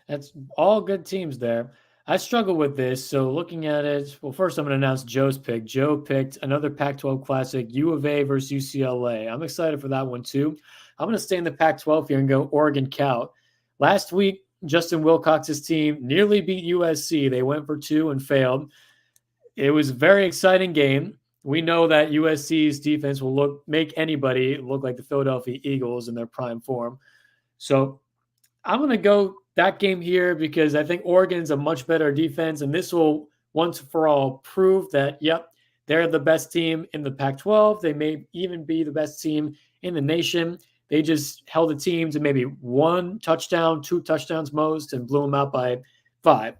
That's all good teams there. I struggle with this. So looking at it, well, first I'm going to announce Joe's pick. Joe picked another Pac-12 classic, U of A versus UCLA. I'm excited for that one too. I'm going to stay in the Pac-12 here and go Oregon Cal. Last week, Justin Wilcox's team nearly beat USC. They went for 2 and failed. It was a very exciting game. We know that USC's defense will make anybody look like the Philadelphia Eagles in their prime form. So I'm going to go that game here because I think Oregon's a much better defense, and this will once for all prove that, yep, they're the best team in the Pac-12. They may even be the best team in the nation. They just held a team to maybe 1 touchdown, 2 touchdowns most, and blew them out by 5.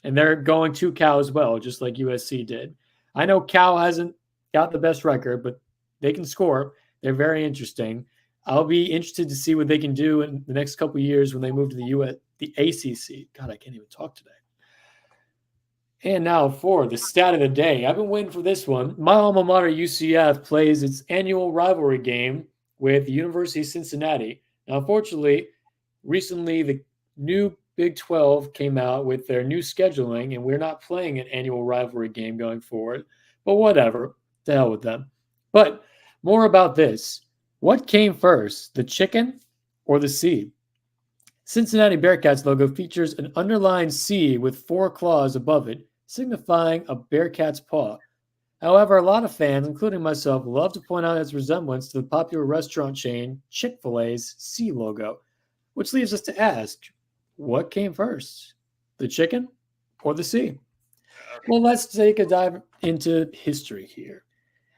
And they're going to Cal as well, just like USC did. I know Cal hasn't got the best record, but they can score. They're very interesting. I'll be interested to see what they can do in the next couple of years when they move to the ACC. God, I can't even talk today. And now for the stat of the day. I've been waiting for this one. My alma mater, UCF, plays its annual rivalry game with the University of Cincinnati. Now, unfortunately, recently the new Big 12 came out with their new scheduling, and we're not playing an annual rivalry game going forward. But whatever. To hell with them. But more about this. What came first, the chicken or the seed? Cincinnati Bearcats logo features an underlined C with 4 claws above it, signifying a Bearcat's paw. However, a lot of fans, including myself, love to point out its resemblance to the popular restaurant chain Chick-fil-A's C logo, which leaves us to ask, what came first, the chicken or the C? Well, let's take a dive into history here.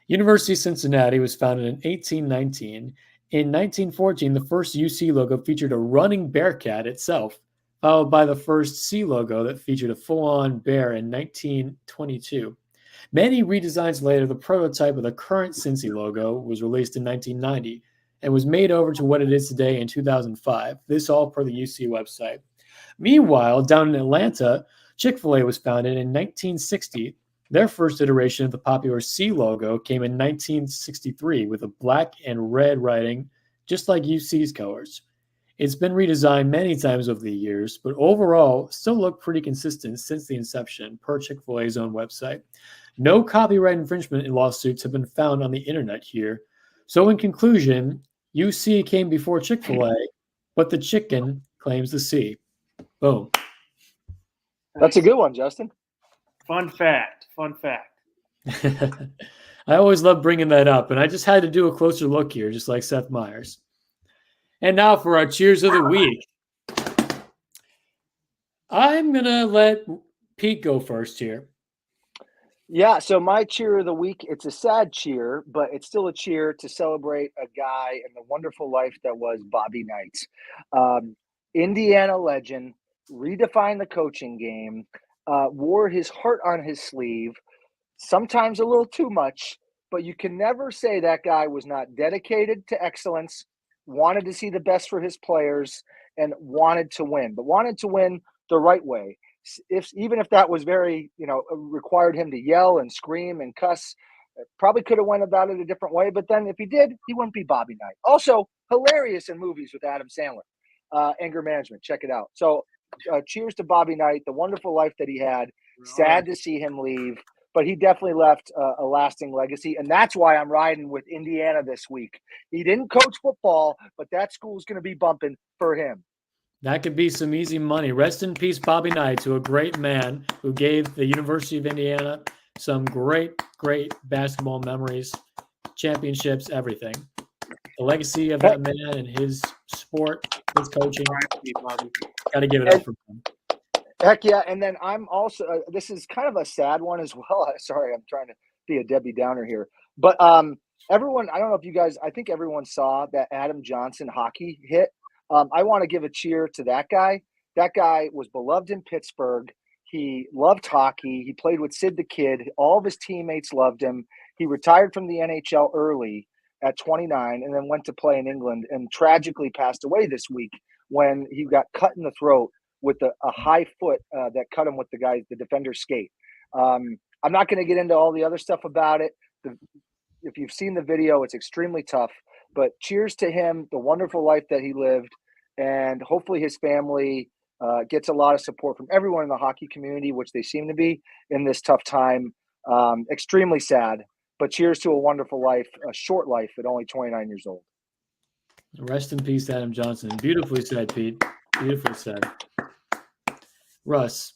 University of Cincinnati was founded in 1819. In 1914, the first UC logo featured a running Bearcat itself, followed by the first C logo that featured a full-on bear in 1922. Many redesigns later, the prototype of the current Cincy logo was released in 1990 and was made over to what it is today in 2005. This all per the UC website. Meanwhile, down in Atlanta, Chick-fil-A was founded in 1960. Their first iteration of the popular C logo came in 1963 with a black and red writing, just like UC's colors. It's been redesigned many times over the years, but overall still looked pretty consistent since the inception, per Chick-fil-A's own website. No copyright infringement lawsuits have been found on the internet here. So in conclusion, UC came before Chick-fil-A, but the chicken claims the C. Boom. That's a good one, Justin. Fun fact. I always love bringing that up, and I just had to do a closer look here, just like Seth Meyers. And now for our cheers of the week. I'm going to let Pete go first here. Yeah, so my cheer of the week, it's a sad cheer, but it's still a cheer to celebrate a guy and the wonderful life that was Bobby Knight. Indiana legend, redefined the coaching game, wore his heart on his sleeve, sometimes a little too much, but you can never say that guy was not dedicated to excellence, wanted to see the best for his players, and wanted to win, but wanted to win the right way. Even if that was very, required him to yell and scream and cuss, probably could have went about it a different way. But then if he did, he wouldn't be Bobby Knight. Also, hilarious in movies with Adam Sandler. Anger Management, check it out. So cheers to Bobby Knight, the wonderful life that he had. Sad to see him leave, but he definitely left a lasting legacy. And that's why I'm riding with Indiana this week. He didn't coach football, but that school's going to be bumping for him. That could be some easy money. Rest in peace, Bobby Knight, to a great man who gave the University of Indiana some great, great basketball memories, championships, everything. The legacy of that man and his sport, his coaching, got to give it up for him. Heck yeah. And then I'm also, this is kind of a sad one as well. Sorry, I'm trying to be a Debbie Downer here. But everyone, I don't know if you guys, I think everyone saw that Adam Johnson hockey hit. I want to give a cheer to that guy. That guy was beloved in Pittsburgh. He loved hockey. He played with Sid the Kid. All of his teammates loved him. He retired from the NHL early at 29 and then went to play in England and tragically passed away this week when he got cut in the throat with a high foot that cut him with the defender's skate. I'm not going to get into all the other stuff about it. If you've seen the video, it's extremely tough. But cheers to him, the wonderful life that he lived, and hopefully his family gets a lot of support from everyone in the hockey community, which they seem to be in this tough time. Extremely sad, but cheers to a wonderful life, a short life at only 29 years old. Rest in peace, Adam Johnson. Beautifully said, Pete. Beautifully said. Russ.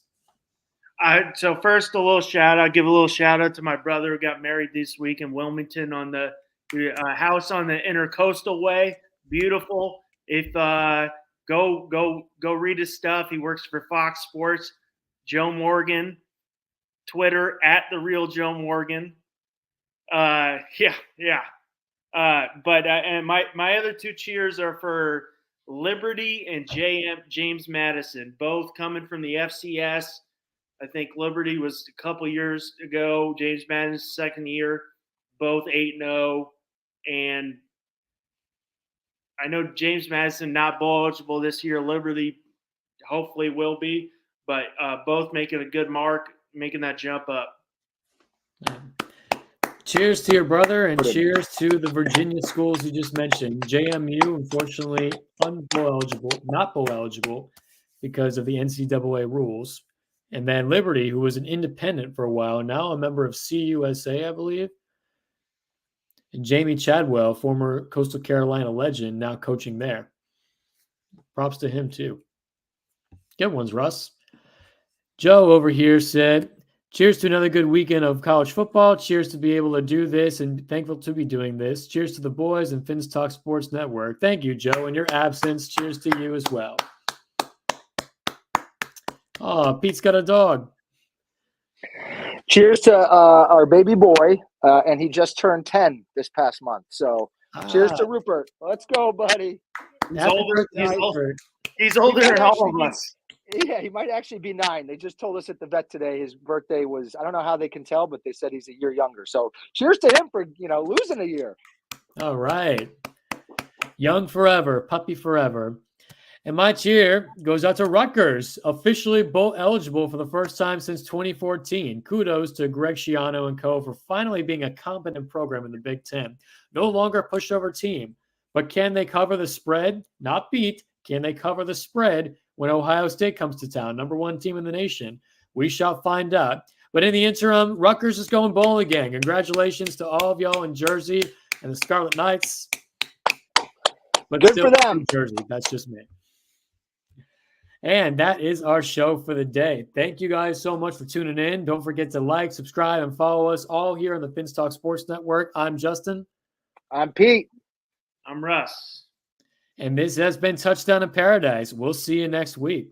So first, give a little shout out to my brother who got married this week in Wilmington on the house on the Intercoastal Way. Beautiful. If go read his stuff. He works for Fox Sports. Joe Morgan, Twitter @the real Joe Morgan. But and my other two cheers are for Liberty and James Madison, both coming from the FCS. I think Liberty was a couple years ago. James Madison's second year, both 8-0, and I know James Madison not bowl eligible this year. Liberty hopefully will be, but both making a good mark, making that jump up. Cheers to your brother, and cheers to the Virginia schools you just mentioned. JMU, unfortunately, not bowl eligible because of the NCAA rules. And then Liberty, who was an independent for a while, now a member of CUSA, I believe. And Jamie Chadwell, former Coastal Carolina legend, now coaching there. Props to him, too. Good ones, Russ. Joe over here said, cheers to another good weekend of college football. Cheers to be able to do this and thankful to be doing this. Cheers to the boys and Finns Talk Sports Network. Thank you, Joe. In your absence, cheers to you as well. Oh, Pete's got a dog. Cheers to our baby boy, and he just turned 10 this past month. So cheers to Rupert. Let's go, buddy. He's older than all of us. Yeah, he might actually be 9. They just told us at the vet today his birthday was, I don't know how they can tell, but they said he's a year younger. So cheers to him for, losing a year. All right. Young forever, puppy forever. And my cheer goes out to Rutgers, officially bowl eligible for the first time since 2014. Kudos to Greg Schiano and co. for finally being a competent program in the Big Ten. No longer a pushover team, but can they cover the spread? Not beat. Can they cover the spread when Ohio State comes to town? Number 1 team in the nation. We shall find out. But in the interim, Rutgers is going bowl again. Congratulations to all of y'all in Jersey and the Scarlet Knights. But good for them. Jersey, that's just me. And that is our show for the day. Thank you guys so much for tuning in. Don't forget to like, subscribe, and follow us all here on the Finns Talk Sports Network. I'm Justin. I'm Pete. I'm Russ. And this has been Touchdown in Paradise. We'll see you next week.